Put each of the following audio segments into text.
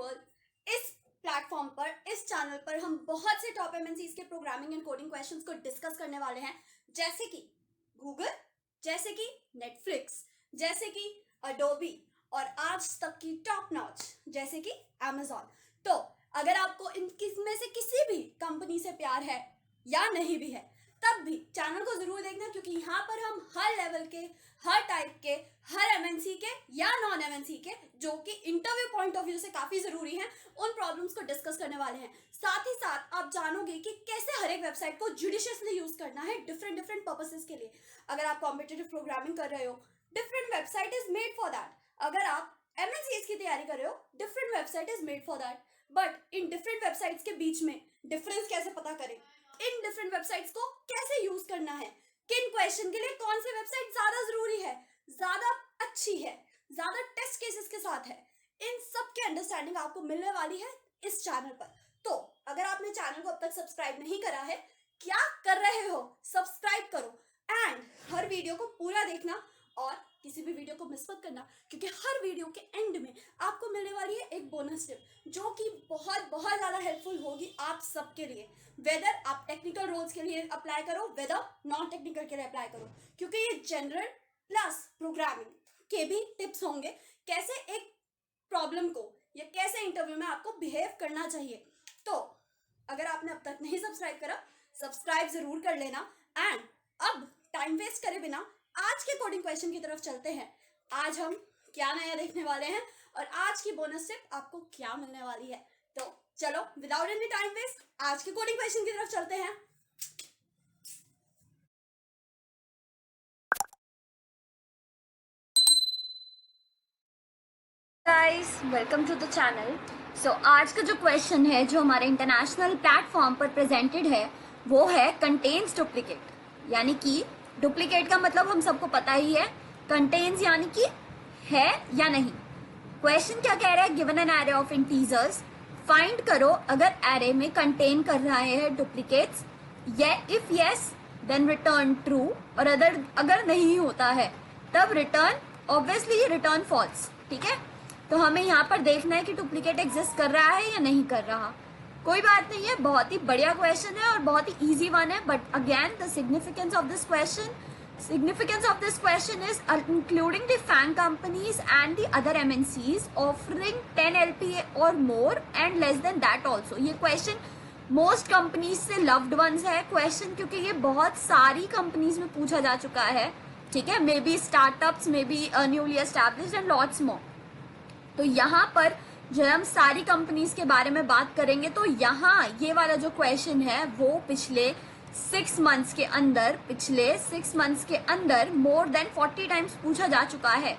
Viewer, इस platform पर, इस चैनल पर हम बहुत से टॉप एमएनसीज के प्रोग्रामिंग एंड कोडिंग क्वेश्चंस को डिस्कस करने वाले हैं, जैसे कि गूगल, जैसे कि नेटफ्लिक्स, जैसे कि अडोबी और आज तक की टॉप नॉच जैसे कि अमेजॉन। तो अगर आपको इनमें से किसी भी कंपनी से प्यार है या नहीं भी है, तब भी चैनल को जरूर देखना, क्योंकि यहाँ पर हम हर लेवल के, हर टाइप के, हर एमएनसी के या नॉन एमएनसी के, जो कि इंटरव्यू पॉइंट ऑफ व्यू से काफी जरूरी हैं, उन प्रॉब्लम्स को डिस्कस करने वाले हैं। साथ ही साथ आप जानोगे कि कैसे हर एक वेबसाइट को जुडिशियसली यूज करना है डिफरेंट डिफरेंट पर्पसेस के लिए। अगर आप कॉम्पिटिटिव प्रोग्रामिंग कर रहे हो, different website is made for that. अगर आप एमएनसीज की तैयारी कर रहे हो, different website is made for that. But in different websites के बीच में डिफरेंस कैसे पता करें, इन डिफरेंट वेबसाइट्स को कैसे यूज करना है, किन क्वेश्चन के लिए कौन सी वेबसाइट ज्यादा जरूरी है, ज्यादा अच्छी है, ज्यादा टेस्ट केसेस के साथ है, इन सब की अंडरस्टैंडिंग आपको मिलने वाली है इस चैनल पर। तो अगर आपने चैनल को अब तक सब्सक्राइब नहीं करा है, क्या कर रहे हो, सब्सक्राइब करो एंड हर वीडियो को पूरा देखना और किसी भी वीडियो को मिस मत करना, क्योंकि हर वीडियो के एंड में आपको मिलने वाली है एक बोनस टिप, जो कि बहुत बहुत ज्यादा हेल्पफुल होगी आप सबके लिए। वेदर आप टेक्निकल रोल्स के लिए अप्लाई करो, वेदर नॉन टेक्निकल के लिए अप्लाई करो, क्योंकि ये जनरल प्लस प्रोग्रामिंग के भी टिप्स होंगे, कैसे एक प्रॉब्लम को या कैसे इंटरव्यू में आपको बिहेव करना चाहिए। तो अगर आपने अब तक नहीं सब्सक्राइब करा, सब्सक्राइब जरूर कर लेना। एंड अब टाइम वेस्ट करे बिना आज के कोडिंग क्वेश्चन की तरफ चलते हैं। आज हम क्या नया देखने वाले हैं और आज की बोनस टिप आपको क्या मिलने वाली है। तो चलो विदाउट एनी टाइम वेस्ट आज के कोडिंग क्वेश्चन की तरफ चलते हैं। Guys, welcome to the channel. So आज का जो क्वेश्चन है, जो हमारे इंटरनेशनल प्लेटफॉर्म पर प्रेजेंटेड है, वो है कंटेन्स डुप्लीकेट। यानी कि डुप्लीकेट का मतलब हम सबको पता ही है, कंटेन्स यानी कि है या नहीं। क्वेश्चन क्या कह रहा है, given an array of integers, find करो अगर एरे में कंटेन कर रहा है डुप्लीकेट्स, या if yes then return true, और अगर नहीं होता है तब रिटर्न ऑब्वियसली रिटर्न फॉल्स। ठीक है, तो हमें यहाँ पर देखना है कि डुप्लीकेट एग्जिस्ट कर रहा है या नहीं कर रहा। कोई बात नहीं है, बहुत ही बढ़िया क्वेश्चन है और बहुत ही इजी वन है। But again the significance of this question is including the FAANG companies and the other MNCs offering 10 LPA or more and less than that also। ये क्वेश्चन मोस्ट कंपनीज से loved ones है question, क्योंकि ये बहुत सारी companies में पूछा जा चुका है। ठीक है, may be startups, may be newly established and lots more. तो यहाँ पर जब हम सारी कंपनीज के बारे में बात करेंगे, तो यहाँ ये वाला जो क्वेश्चन है वो पिछले 6 मंथ्स के अंदर मोर देन 40 टाइम्स पूछा जा चुका है।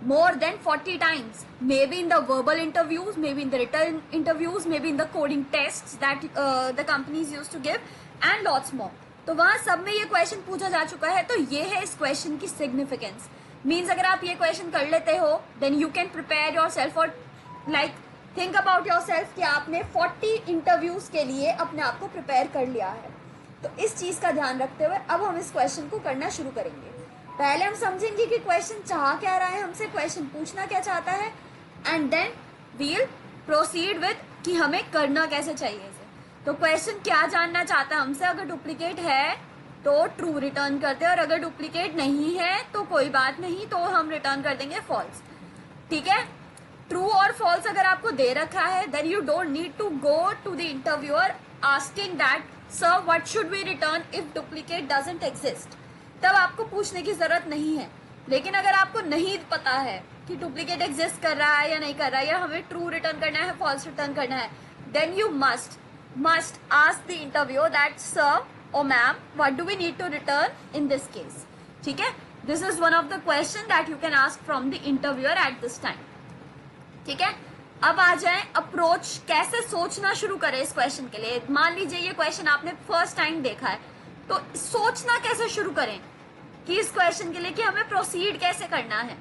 More than 40 times, may be in the verbal interviews, may be in the return interviews, may be in the coding test that the companies use to give and lots more. तो वहां सब में ये question पूछा जा चुका है। तो ये है इस क्वेश्चन की सिग्निफिकेंस। मीन्स अगर आप ये क्वेश्चन कर लेते हो, then you can prepare yourself और like think about yourself कि आपने 40 इंटरव्यूज के लिए अपने आप को प्रिपेयर कर लिया है। तो इस चीज का ध्यान रखते हुए अब हम इस क्वेश्चन को करना शुरू करेंगे। पहले हम समझेंगे कि क्वेश्चन चाह क्या रहा है हमसे, क्वेश्चन पूछना क्या चाहता है, and then we'll proceed with कि हमें करना कैसे चाहिए इसे। तो क्वेश्चन क्या जानना चाहता है हमसे, अगर डुप्लीकेट है तो ट्रू रिटर्न करते हैं, और अगर डुप्लीकेट नहीं है तो कोई बात नहीं, तो हम रिटर्न कर देंगे फॉल्स। ठीक है, ट्रू और फॉल्स अगर आपको दे रखा है, then you don't need to go to the interviewer asking that sir what should we return if duplicate doesn't exist. तब आपको पूछने की जरूरत नहीं है। लेकिन अगर आपको नहीं पता है कि डुप्लीकेट एग्जिस्ट कर रहा है या नहीं कर रहा है, या हमें ट्रू रिटर्न करना है, फॉल्स रिटर्न करना है, then you must ask the interviewer that sir or ma'am, what do we need to return in this case? ठीक है, this is one of the question that you can ask from the interviewer at this time। ठीक है, अब आ जाए approach, कैसे सोचना शुरू करें इस क्वेश्चन के लिए। मान लीजिए ये क्वेश्चन आपने फर्स्ट टाइम देखा है, तो सोचना कैसे शुरू करें कि इस क्वेश्चन के लिए कि हमें प्रोसीड कैसे करना है।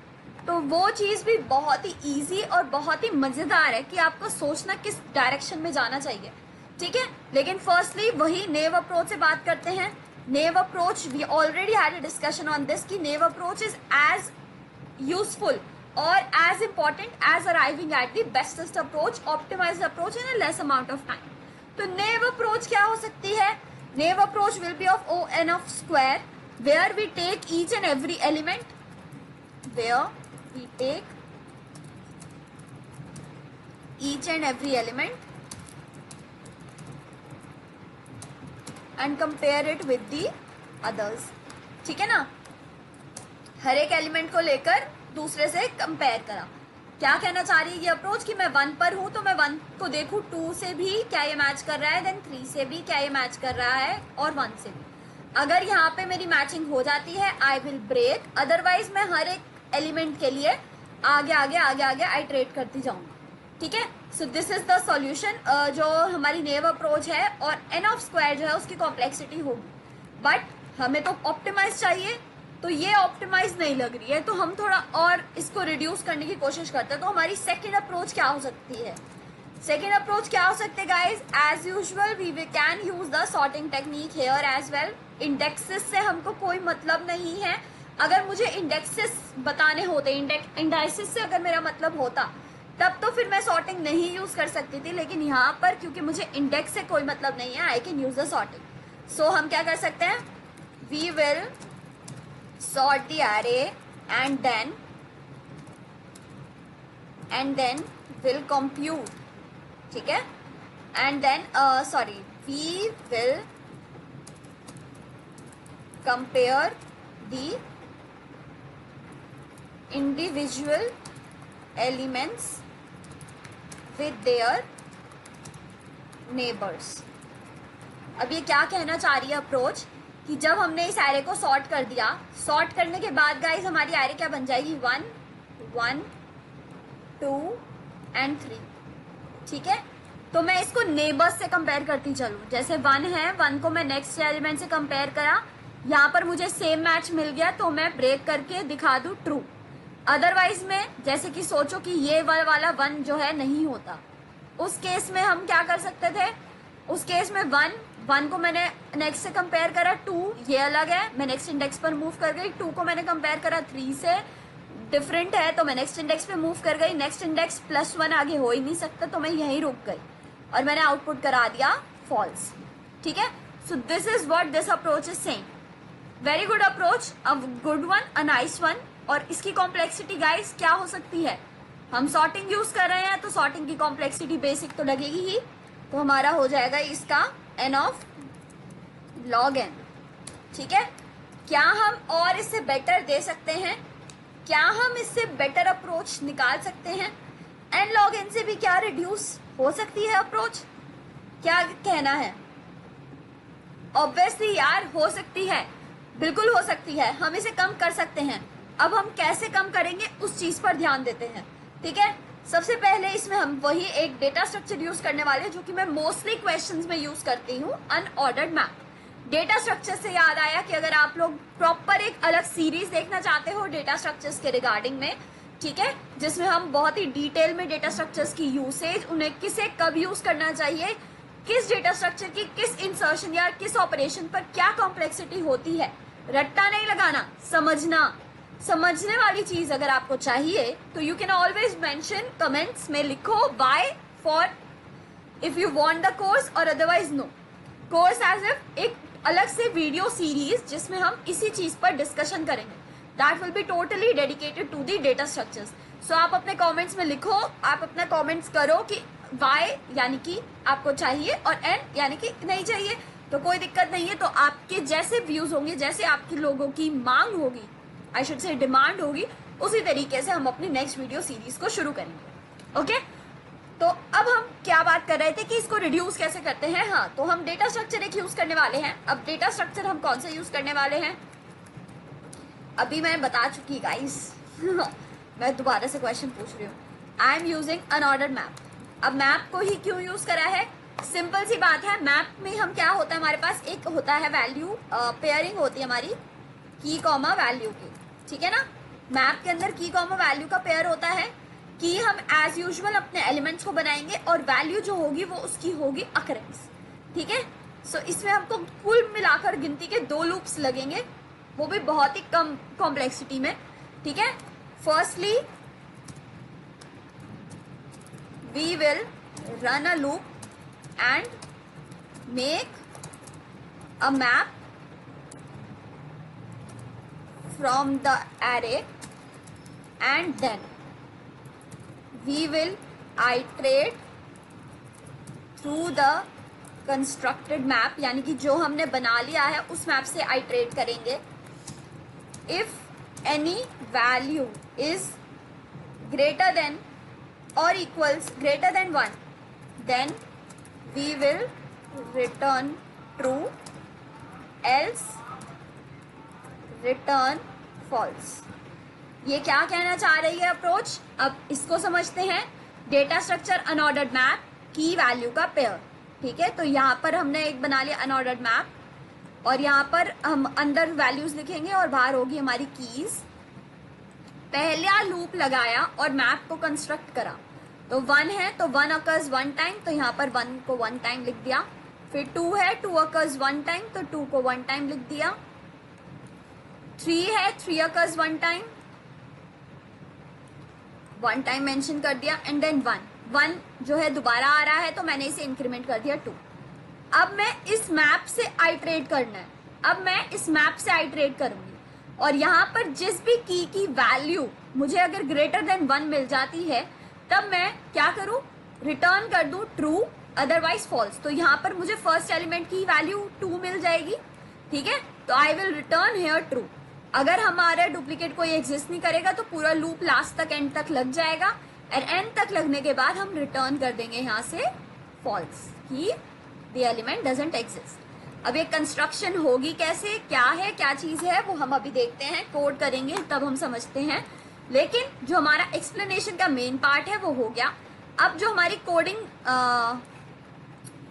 तो वो चीज भी बहुत ही इजी और बहुत ही मजेदार है कि आपको सोचना किस डायरेक्शन में जाना चाहिए। ठीक है, लेकिन फर्स्टली वही नेव अप्रोच से बात करते हैं। Naive approach, we already had a discussion on this कि naive approach is as useful or as important as arriving at the bestest approach, optimized approach in a less amount of time. तो naive approach क्या हो सकती है? Naive approach will be of O n of square, where we take each and every element, where we take each and every element and compare it with the others. ठीक है ना, हर एक element को लेकर दूसरे से कंपेयर करा. क्या कहना चाह रही है ये अप्रोच कि मैं 1 पर हूं तो मैं 1 को देखूं 2 से भी क्या ये मैच कर रहा है, देन 3 से भी क्या ये मैच कर रहा है, और 1 से भी. अगर यहाँ पे मेरी मैचिंग हो जाती है आई विल ब्रेक, अदरवाइज मैं हर एक एलिमेंट के लिए आगे आगे आगे आगे आइटरेट करती जाऊंगी. ठीक है, so this is the solution. जो हमारी नेव अप्रोच है और एन ऑफ स्क्वायर जो है उसकी कॉम्प्लेक्सिटी होगी, बट हमें तो ऑप्टिमाइज चाहिए, तो ये ऑप्टिमाइज नहीं लग रही है, तो हम थोड़ा और इसको रिड्यूस करने की कोशिश करते हैं. तो हमारी सेकेंड अप्रोच क्या हो सकती है? सेकेंड अप्रोच क्या हो सकती है guys? As usual we can use the sorting technique here as well. Indexes से हमको कोई मतलब नहीं है. अगर मुझे इंडेक्सेस बताने होते, इंडाइसिस से अगर मेरा मतलब होता, तब तो फिर मैं सॉर्टिंग नहीं यूज कर सकती थी. लेकिन यहाँ पर क्योंकि मुझे इंडेक्स से कोई मतलब नहीं है, I can use the sorting. So हम क्या कर सकते हैं? We will sort the array and then will compute. ठीक है, and then we will compare the individual elements with their neighbors. अब ये क्या कहना चाह रही है अप्रोच कि जब हमने इस एरे को सॉर्ट कर दिया, सॉर्ट करने के बाद गाइस हमारी एरे क्या बन जाएगी? 1 1 2 and 3. ठीक है, तो मैं इसको नेबर्स से कंपेयर करती चलूँ. जैसे 1 है, 1 को मैं नेक्स्ट एलिमेंट से कंपेयर करा, यहाँ पर मुझे सेम मैच मिल गया तो मैं ब्रेक करके दिखा दूँ ट्रू. अदरवाइज में जैसे कि सोचो कि ये वाला 1 जो है नहीं होता, उस केस में हम क्या कर सकते थे? उस केस में 1 को मैंने नेक्स्ट से कंपेयर करा, 2 ये अलग है, मैं नेक्स्ट इंडेक्स पर मूव कर गई. 2 को मैंने कंपेयर करा 3 से, डिफरेंट है, तो मैं नेक्स्ट इंडेक्स पे मूव कर गई. नेक्स्ट इंडेक्स +1 आगे हो ही नहीं सकता, तो मैं यहीं रुक गई और मैंने आउटपुट करा दिया फॉल्स. ठीक है, so this is what this approach is saying. Very good approach, a good one, a nice one. और इसकी कॉम्प्लेक्सिटी गाइस क्या हो सकती है? हम सॉर्टिंग यूज कर रहे हैं तो सॉर्टिंग की कॉम्प्लेक्सिटी बेसिक तो लगेगी ही, तो हमारा हो जाएगा इसका n ऑफ log n. ठीक है, क्या हम और इससे बेटर दे सकते हैं? क्या हम इससे बेटर अप्रोच निकाल सकते हैं? n log n से भी क्या रिड्यूस हो सकती है अप्रोच? क्या कहना है? ऑब्वियसली यार हो सकती है, बिल्कुल हो सकती है. हम इसे कम कर सकते हैं. अब हम कैसे कम करेंगे उस चीज पर ध्यान देते हैं. ठीक है, सबसे पहले इसमें हम वही एक डेटा स्ट्रक्चर यूज करने वाले हैं जो कि मैं मोस्टली क्वेश्चंस में यूज करती हूँ, अनऑर्डर्ड मैप. डेटा स्ट्रक्चर से याद आया कि अगर आप लोग प्रॉपर एक अलग सीरीज देखना चाहते हो डेटा स्ट्रक्चर्स के रिगार्डिंग में, ठीक है, जिसमें हम बहुत ही डिटेल में डेटा स्ट्रक्चर्स की यूसेज, उन्हें किसे कब यूज करना चाहिए, किस डेटा स्ट्रक्चर की किस इंसर्शन या किस ऑपरेशन पर क्या कॉम्प्लेक्सिटी होती है, रट्टा नहीं लगाना, समझने वाली चीज अगर आपको चाहिए तो you can always mention comments में लिखो Y for if you want the course, और otherwise no. Course as if एक अलग से वीडियो सीरीज जिसमें हम इसी चीज पर डिस्कशन करेंगे, that will be totally dedicated to the data structures. So आप अपने कमेंट्स में लिखो, आप अपना कमेंट्स करो कि वाई यानी कि आपको चाहिए और एन यानी कि नहीं चाहिए, तो कोई दिक्कत नहीं है. तो आपके जैसे व्यूज होंगे, जैसे आपके लोगों की मांग होगी, आई शुड से डिमांड होगी, उसी तरीके से हम अपनी नेक्स्ट वीडियो सीरीज को शुरू करेंगे. ओके, तो अब हम क्या बात कर रहे थे कि इसको रिड्यूस कैसे करते हैं. हाँ, तो हम डेटा स्ट्रक्चर एक यूज करने वाले हैं. अब डेटा स्ट्रक्चर हम कौन सा यूज करने वाले हैं अभी मैं बता चुकी गाइस. मैं दोबारा से क्वेश्चन पूछ रही हूँ. I am using unordered map. अब मैप को ही क्यों यूज करा है? सिंपल सी बात है, मैप में हम क्या होता है, हमारे पास एक होता है वैल्यू पेयरिंग होती है हमारी की कॉमा वैल्यू की. ठीक है ना, मैप के अंदर की कॉमा वैल्यू का पेयर होता है कि हम एज यूजुअल अपने एलिमेंट्स को बनाएंगे और वैल्यू जो होगी वो उसकी होगी अकरेंस. ठीक है, सो इसमें हमको कुल मिलाकर गिनती के 2 लूप्स लगेंगे, वो भी बहुत ही कम कॉम्प्लेक्सिटी में. ठीक है, firstly we will run a loop and make a map from the array and then we will iterate through the constructed map, यानी कि जो हमने बना लिया है उस मैप से आइटरेट करेंगे. If any value is greater than or equals greater than 1, then we will return true, else return false. ये क्या कहना चाह रही है अप्रोच? अब इसको समझते हैं. डेटा स्ट्रक्चर अनऑर्डर्ड मैप, की वैल्यू का पेयर. ठीक है, तो यहाँ पर हमने एक बना लिया अनऑर्डर्ड मैप और यहाँ पर हम अंदर वैल्यूज लिखेंगे और बाहर होगी हमारी कीज. पहला लूप लगाया और मैप को कंस्ट्रक्ट करा. तो 1 है तो 1 अकर्स 1 टाइम, तो यहाँ पर 1 को 1 टाइम लिख दिया. फिर 2 है, 2 अकर्स 1 टाइम, तो 2 को 1 टाइम लिख दिया. 3 है, 3 अकर्स 1 टाइम, 1 टाइम मेंशन कर दिया. एंड देन 1 जो है दोबारा आ रहा है तो मैंने इसे इंक्रीमेंट कर दिया 2. अब मैं इस मैप से आइटरेट करना है. अब मैं इस मैप से आइटरेट करूंगी और यहाँ पर जिस भी की वैल्यू मुझे अगर ग्रेटर देन 1 मिल जाती है तब मैं क्या करूं, रिटर्न कर दूं ट्रू, अदरवाइज फॉल्स. तो यहाँ पर मुझे फर्स्ट एलिमेंट की वैल्यू 2 मिल जाएगी. ठीक है, तो I will return here true. अगर हमारा डुप्लीकेट कोई एग्जिस्ट नहीं करेगा तो पूरा लूप लास्ट तक एंड तक लग जाएगा और एंड तक लगने के बाद हम रिटर्न कर देंगे यहाँ से फॉल्स कि द एलिमेंट डजंट एग्जिस्ट. अब ये कंस्ट्रक्शन होगी कैसे, क्या है, क्या चीज है, वो हम अभी देखते हैं. कोड करेंगे तब हम समझते हैं. लेकिन जो हमारा एक्सप्लेनेशन का मेन पार्ट है वो हो गया. अब जो हमारी कोडिंग,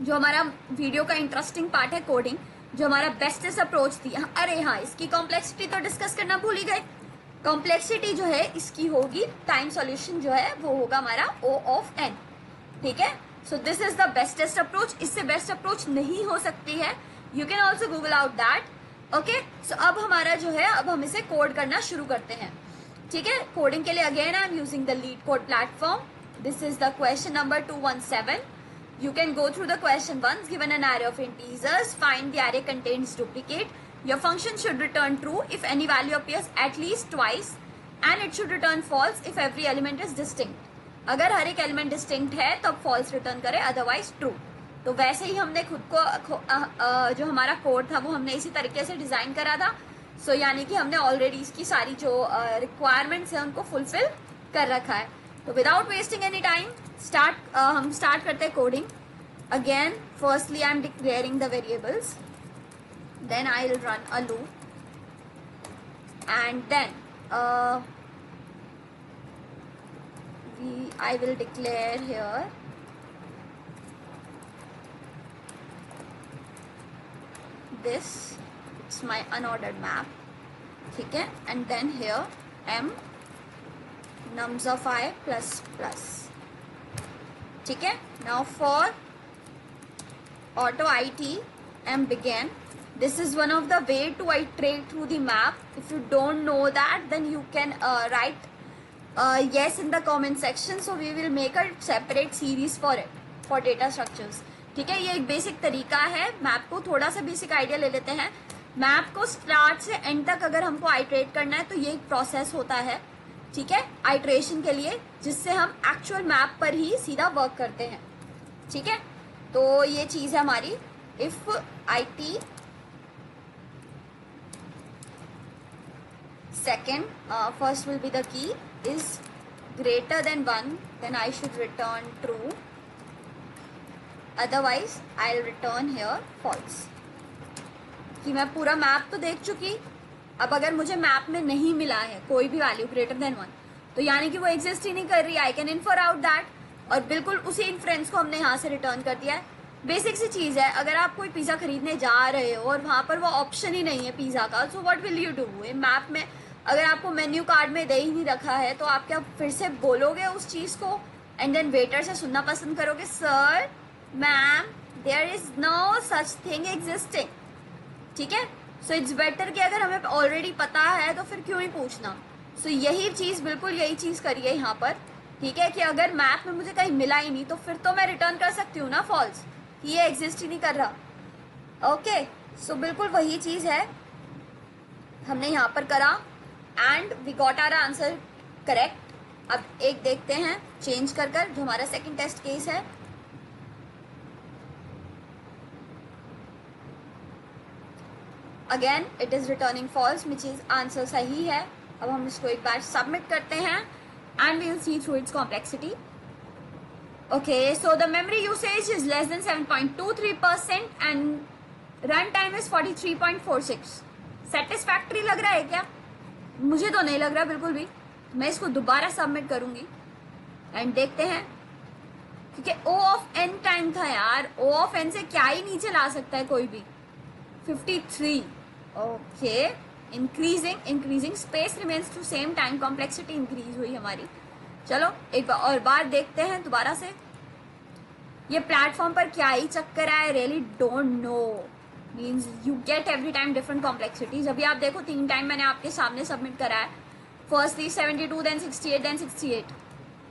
जो हमारा वीडियो का इंटरेस्टिंग पार्ट है कोडिंग, जो हमारा बेस्टेस्ट अप्रोच थी. अरे हाँ, इसकी कॉम्प्लेक्सिटी तो डिस्कस करना भूल ही गए. कॉम्प्लेक्सिटी जो है इसकी होगी, टाइम सॉल्यूशन जो है वो होगा हमारा O ऑफ n. ठीक है, so this is the bestest approach. इससे बेस्ट अप्रोच नहीं हो सकती है. You can also Google out that. Okay, so अब हमारा जो है, अब हम इसे कोड करना शुरू करते हैं. ठीक है, कोडिंग के लिए again I am using the leet code platform. This is the question number 217. You can go through the question once. Given an array of integers, find the array contains duplicate. Your function should return true if any value appears at least twice, and it should return false if every element is distinct. अगर हर एक element distinct है तब false return करे, otherwise true. तो वैसे ही हमने खुद को जो हमारा कोड था वो हमने इसी तरीके से डिजाइन करा था. सो यानी कि हमने ऑलरेडी इसकी सारी जो रिक्वायरमेंट्स है उनको फुलफिल कर रखा है. तो विदाउट वेस्टिंग एनी टाइम हम स्टार्ट करते हैं coding. Again firstly I am declaring the variables, then I will run a loop and then I will declare here this, it's my unordered map. ठीक है, and then here m nums of I plus plus. ठीक है, now for auto IT m begin. This is one of the way to iterate through the map. If you don't know that, then you can write yes in the comment section. So we will make a separate series for it, for data structures. ठीक है, ये एक basic तरीका है. Map को थोड़ा सा basic idea ले लेते हैं. मैप को स्टार्ट से एंड तक अगर हमको आइटरेट करना है तो ये एक प्रोसेस होता है. ठीक है, आइटरेशन के लिए, जिससे हम एक्चुअल मैप पर ही सीधा वर्क करते हैं. ठीक है, तो ये चीज है हमारी. If IT second first will be the key is greater than 1, then I should return true, otherwise I'll return here false. कि मैं पूरा मैप तो देख चुकी. अब अगर मुझे मैप में नहीं मिला है कोई भी वैल्यू ग्रेटर देन 1, तो यानी कि वो एग्जिस्ट ही नहीं कर रही. I can infer out that, और बिल्कुल उसी इन्फ्रेंस को हमने यहाँ से रिटर्न कर दिया है. बेसिक सी चीज़ है. अगर आप कोई पिज़्ज़ा खरीदने जा रहे हो और वहाँ पर वो ऑप्शन ही नहीं है पिज़्ज़ा का, so what will you do. Map में अगर आपको मेन्यू कार्ड में दे ही नहीं रखा है तो आप क्या फिर से बोलोगे उस चीज़ को, एंड देन वेटर से सुनना पसंद करोगे, sir ma'am there is no such thing existing. ठीक है, सो इट्स बेटर कि अगर हमें ऑलरेडी पता है तो फिर क्यों ही पूछना. सो यही चीज़, बिल्कुल यही चीज़ करिए यहाँ पर. ठीक है, कि अगर मैप में मुझे कहीं मिला ही नहीं तो फिर तो मैं रिटर्न कर सकती हूँ ना फॉल्स, कि ये एग्जिस्ट ही नहीं कर रहा। ओके, सो बिल्कुल वही चीज है हमने यहाँ पर करा and we got our answer correct. अब एक देखते हैं चेंज कर जो हमारा सेकंड टेस्ट केस है। Again it is returning false, which is answer सही है। अब हम इसको एक बार सबमिट करते हैं and we will see through its complexity. Okay, so the memory usage is less than 7.23% and run time is 43.46। Satisfactory लग रहा है क्या? मुझे तो नहीं लग रहा बिल्कुल भी। मैं इसको दोबारा सबमिट करूंगी एंड देखते हैं, क्योंकि O ऑफ n टाइम था यार, O ऑफ n से क्या ही नीचे ला सकता है कोई भी। 53। Okay, increasing space remains to same time, complexity increase हुई हमारी। चलो एक बार और बार देखते हैं दोबारा से। ये प्लेटफॉर्म पर क्या ही चक्कर है, really don't know. Means you get every time different complexities. अभी आप देखो 3 टाइम मैंने आपके सामने सबमिट करा है, फर्स्टली 72, देन 68, देन 68,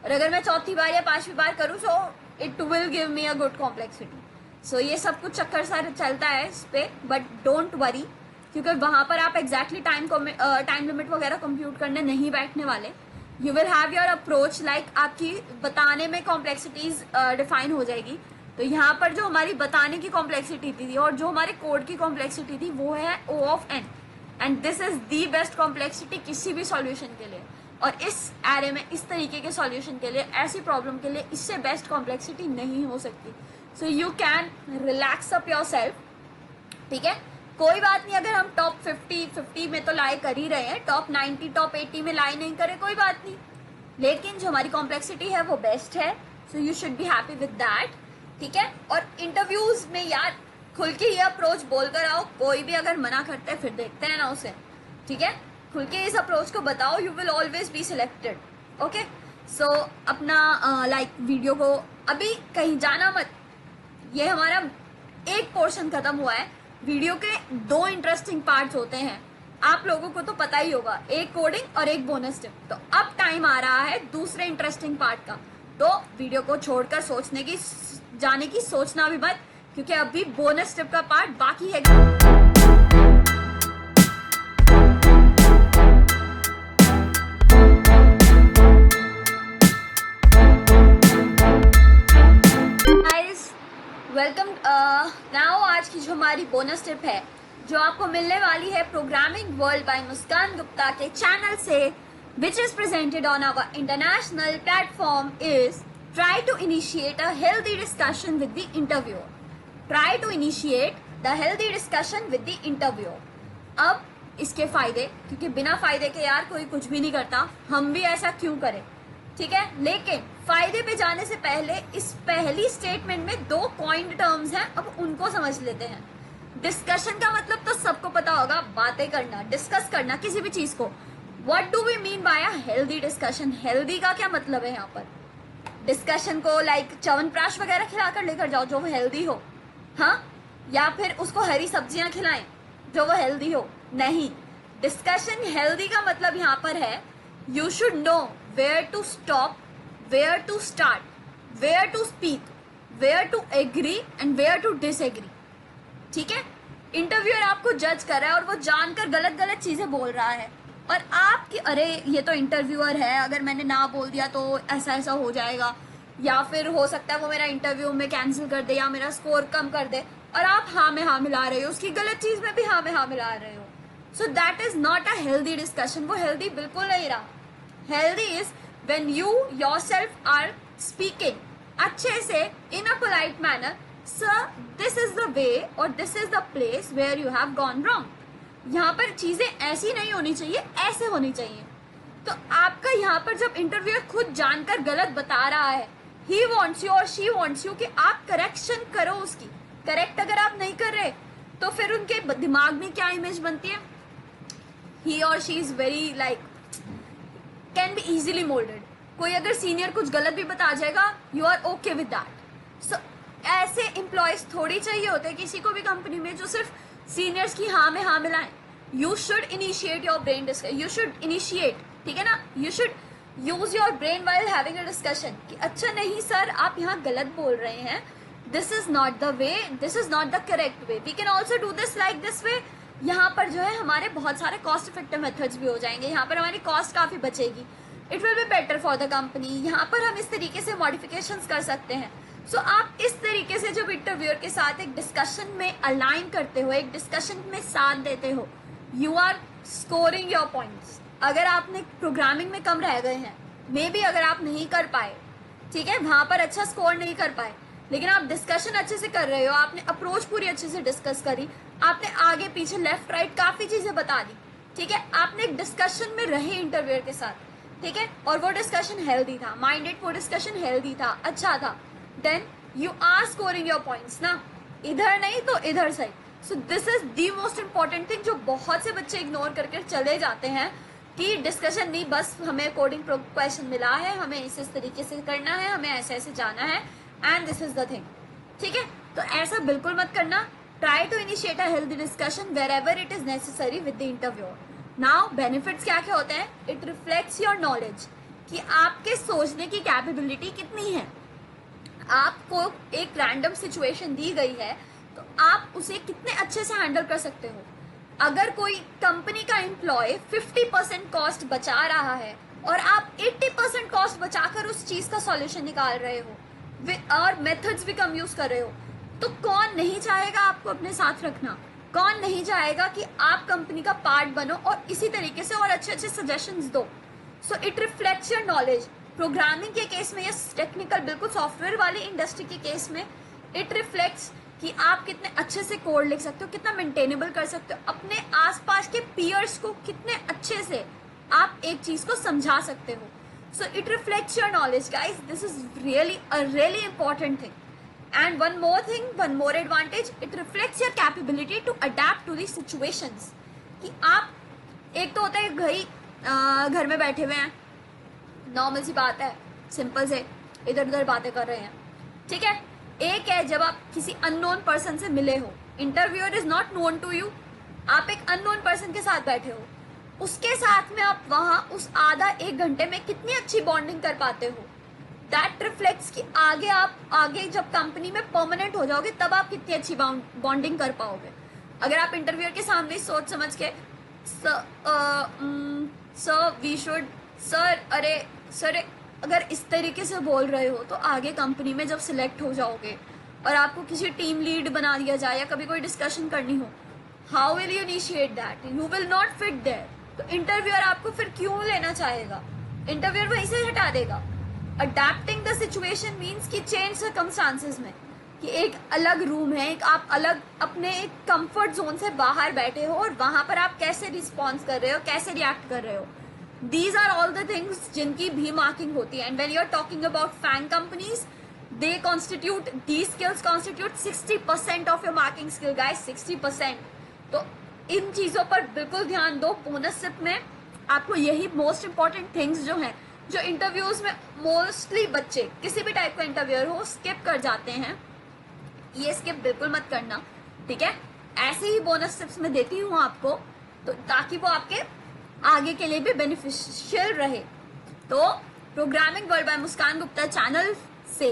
और अगर मैं चौथी बार या 5वीं बार करूँ so it will give me a good complexity. So ये सब कुछ चक्कर सा चलता है इस पे, बट डोंट वरी, क्योंकि वहाँ पर आप एग्जैक्टली टाइम लिमिट वगैरह कंप्यूट करने नहीं बैठने वाले। You will have your approach, like आपकी बताने में कॉम्प्लेक्सिटीज डिफाइन हो जाएगी। तो यहाँ पर जो हमारी बताने की कॉम्प्लेक्सिटी थी और जो हमारे कोड की कॉम्प्लेक्सिटी थी वो है O of n, and this is the best complexity किसी भी सॉल्यूशन के लिए। और इस एरे में इस तरीके के सॉल्यूशन के लिए, ऐसी प्रॉब्लम के लिए इससे बेस्ट कॉम्प्लेक्सिटी नहीं हो सकती। So you can relax up your self. ठीक है, कोई बात नहीं अगर हम टॉप 50 में तो लाए कर ही रहे हैं, टॉप 90 टॉप 80 में लाए नहीं करे कोई बात नहीं, लेकिन जो हमारी कॉम्प्लेक्सिटी है वो बेस्ट है। So you should be happy with that. ठीक है, और इंटरव्यूज में यार खुल के ये अप्रोच बोल कर आओ। कोई भी अगर मना करता है फिर देखते हैं ना उसे। ठीक है, खुल के इस अप्रोच को बताओ, you will always be selected. Okay, so अपना लाइक वीडियो को अभी कहीं जाना मत। ये हमारा एक पोर्शन खत्म हुआ है। वीडियो के 2 इंटरेस्टिंग पार्ट्स होते हैं, आप लोगों को तो पता ही होगा, एक कोडिंग और एक बोनस टिप। तो अब टाइम आ रहा है दूसरे इंटरेस्टिंग पार्ट का। तो वीडियो को छोड़कर जाने की सोचना भी मत, क्योंकि अभी बोनस टिप का पार्ट बाकी है। Welcome now. आज की जो हमारी बोनस टिप है जो आपको मिलने वाली है प्रोग्रामिंग वर्ल्ड बाय मुस्कान गुप्ता के चैनल से, which is presented on our international platform, is try to initiate a healthy discussion with the interviewer. Try to initiate the healthy discussion with the interviewer. अब इसके फायदे, क्योंकि बिना फायदे के यार कोई कुछ भी नहीं करता, हम भी ऐसा क्यों करें। ठीक है, लेकिन फायदे पे जाने से पहले इस पहली स्टेटमेंट में 2 कॉइन्ड टर्म्स हैं, अब उनको समझ लेते हैं। डिस्कशन का मतलब तो सबको पता होगा, बातें करना, डिस्कस करना किसी भी चीज को। What do we mean by a healthy discussion? Healthy का क्या मतलब है यहाँ पर? डिस्कशन को लाइक च्यवनप्राश वगैरह खिलाकर लेकर जाओ जो वो हेल्दी हो, हाँ, या फिर उसको हरी सब्जियां खिलाएं जो वो हेल्दी हो? नहीं, डिस्कशन हेल्दी का मतलब यहाँ पर है you should know where to stop, where to start, where to speak, where to agree and where to disagree. ठीक है, इंटरव्यूअर आपको जज कर रहा है और वो जानकर गलत गलत चीजें बोल रहा है, और आपकी अरे ये तो इंटरव्यूअर है, अगर मैंने ना बोल दिया तो ऐसा ऐसा हो जाएगा, या फिर हो सकता है वो मेरा इंटरव्यू में कैंसिल कर दे या मेरा स्कोर कम कर दे, और आप हाँ में हाँ मिला रहे हो, उसकी गलत चीज में भी हाँ में हाँ मिला रहे हो। So that is not a healthy discussion. वो हेल्दी बिल्कुल नहीं रहा। Healthy is when you yourself are speaking अच्छे से in a polite manner, sir this is the way और this is the place where you have gone wrong. यहाँ पर चीजें ऐसी नहीं होनी चाहिए, ऐसे होनी चाहिए। तो आपका यहाँ पर जब इंटरव्यूअर खुद जानकर गलत बता रहा है, ही वॉन्ट्स यू और शी वॉन्ट्स यू कि आप करेक्शन करो उसकी। करेक्ट अगर आप नहीं कर रहे तो फिर उनके दिमाग में क्या इमेज बनती है? ही और she is very like can be easily moulded. कोई अगर सीनियर कुछ गलत भी बता जाएगा, you are okay with that. So ऐसे एम्प्लॉयज थोड़ी चाहिए होते हैं किसी को भी कंपनी में जो सिर्फ सीनियर्स की हाँ में हाँ मिलाएं। You should initiate your brain discussion, you should initiate, ठीक है ना, you should use your brain while having a discussion कि अच्छा नहीं सर आप यहाँ गलत बोल रहे हैं, this is not the way, this is not the correct way, we can also do this like this way. यहाँ पर जो है हमारे बहुत सारे कॉस्ट इफेक्टिव मेथड्स भी हो जाएंगे, यहाँ पर हमारी कॉस्ट काफ़ी बचेगी, it will be better for the company, यहाँ पर हम इस तरीके से मॉडिफिकेशंस कर सकते हैं। सो आप इस तरीके से जब इंटरव्यूअर के साथ एक डिस्कशन में अलाइन करते हो, एक डिस्कशन में साथ देते हो, you are scoring your points. अगर आपने प्रोग्रामिंग में कम रह गए हैं, मे बी अगर आप नहीं कर पाए, ठीक है, वहाँ पर अच्छा स्कोर नहीं कर पाए, लेकिन आप डिस्कशन अच्छे से कर रहे हो, आपने अप्रोच पूरी अच्छे से डिस्कस करी, आपने आगे पीछे लेफ्ट राइट काफ़ी चीज़ें बता दी, ठीक है, आपने एक डिस्कशन में रहे इंटरव्यूअर के साथ, ठीक है, और वो डिस्कशन हेल्दी था, माइंडेड, वो डिस्कशन हेल्दी था, अच्छा था, then you are scoring your points ना, इधर नहीं तो इधर सही। So this is the most important thing जो बहुत से बच्चे इग्नोर करके चले जाते हैं कि डिस्कशन नहीं, बस हमें कोडिंग क्वेश्चन मिला है, हमें इस तरीके से करना है, हमें ऐसे ऐसे जाना है and this is the thing, ठीक है। तो ऐसा बिल्कुल मत करना, try to initiate a healthy discussion wherever it is necessary with the interviewer. Now benefits क्या क्या होते हैं, इट रिफ्लेक्ट्स योर नॉलेज कि आपके सोचने की कैपेबिलिटी कितनी है। आपको एक रैंडम सिचुएशन दी गई है तो आप उसे कितने अच्छे से हैंडल कर सकते हो। अगर कोई कंपनी का एम्प्लॉय 50% कॉस्ट बचा रहा है और आप 80% कॉस्ट बचाकर उस चीज का सॉल्यूशन निकाल रहे हो और मेथड्स भी कम यूज कर रहे हो, तो कौन नहीं चाहेगा आपको अपने साथ रखना, कौन नहीं चाहेगा कि आप कंपनी का पार्ट बनो और इसी तरीके से और अच्छे अच्छे सजेशंस दो। सो it reflects your knowledge. Programming के केस में या टेक्निकल बिल्कुल सॉफ्टवेयर वाली इंडस्ट्री के केस में इट रिफ्लेक्ट्स कि आप कितने अच्छे से कोड लिख सकते हो, कितना मेंटेनेबल कर सकते हो, अपने आसपास के पीयर्स को कितने अच्छे से आप एक चीज को समझा सकते हो। So it reflects your knowledge guys, this is really a really important thing. And one more thing, one more advantage, it reflects your capability to adapt to the situations. कि आप, एक तो होता है घर में बैठे हुए हैं, नॉर्मल सी बात है, सिंपल से इधर उधर बातें कर रहे हैं, ठीक है। एक है जब आप किसी अननोन पर्सन से मिले हो, interviewer is not known to you, आप एक अननोन पर्सन के साथ बैठे हो, उसके साथ में आप वहाँ उस आधा एक घंटे में कितनी अच्छी बॉन्डिंग कर पाते हो। दैट रिफ्लेक्ट्स कि आगे जब कंपनी में परमानेंट हो जाओगे तब आप कितनी अच्छी बॉन्डिंग कर पाओगे। अगर आप इंटरव्यूअर के सामने सोच समझ के सर वी शुड, सर अरे सर, अगर इस तरीके से बोल रहे हो तो आगे कंपनी में जब सिलेक्ट हो जाओगे और आपको किसी टीम लीड बना दिया जाए या कभी कोई डिस्कशन करनी हो, how will you initiate that, you will not fit there. तो इंटरव्यूअर आपको फिर क्यों लेना चाहेगा, इंटरव्यूअर वहीं से हटा देगा। अडेप्टिंग द सिचुएशन मीन्स कि चेंज सर्कमस्टांसेस में, कि एक अलग रूम है, एक आप अलग अपने एक कंफर्ट जोन से बाहर बैठे हो और वहां पर आप कैसे रिस्पॉन्स कर रहे हो, कैसे रिएक्ट कर रहे हो। These are all the things जिनकी भी मार्किंग होती है। And when you are talking about FANG companies, these skills constitute 60% of your marking skill guys, 60%। तो इन चीज़ों पर बिल्कुल ध्यान दो। बोनस में आपको यही मोस्ट इंपॉर्टेंट थिंग्स जो हैं, जो इंटरव्यूज में मोस्टली बच्चे किसी भी टाइप का इंटरव्यूअर हो स्किप कर जाते हैं, ये स्किप बिल्कुल मत करना, ठीक है। ऐसे ही बोनस टिप्स मैं देती हूँ आपको, तो ताकि वो आपके आगे के लिए भी बेनिफिशियल रहे। तो programming world by Muskan Gupta channel से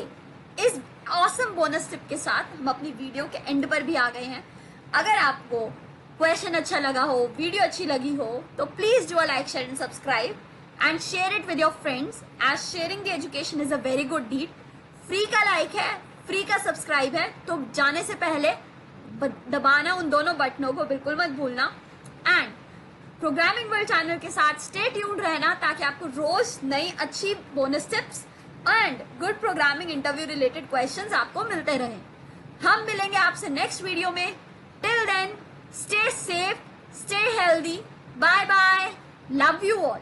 इस ऑसम बोनस टिप के साथ हम अपनी वीडियो के एंड पर भी आ गए हैं। अगर आपको क्वेश्चन अच्छा लगा हो, वीडियो अच्छी लगी हो, तो please do a like, share and subscribe and share it with your friends, as sharing the education is a very good deed. Free का लाइक है, फ्री का सब्सक्राइब है, तो जाने से पहले दबाना उन दोनों बटनों को बिल्कुल मत भूलना। एंड प्रोग्रामिंग वर्ल्ड चैनल के साथ स्टे ट्यून्ड रहना ताकि आपको रोज नई अच्छी bonus tips and good programming interview related questions आपको मिलते रहें। हम मिलेंगे आपसे नेक्स्ट वीडियो में। Till then, stay safe, stay healthy, bye bye, love you all.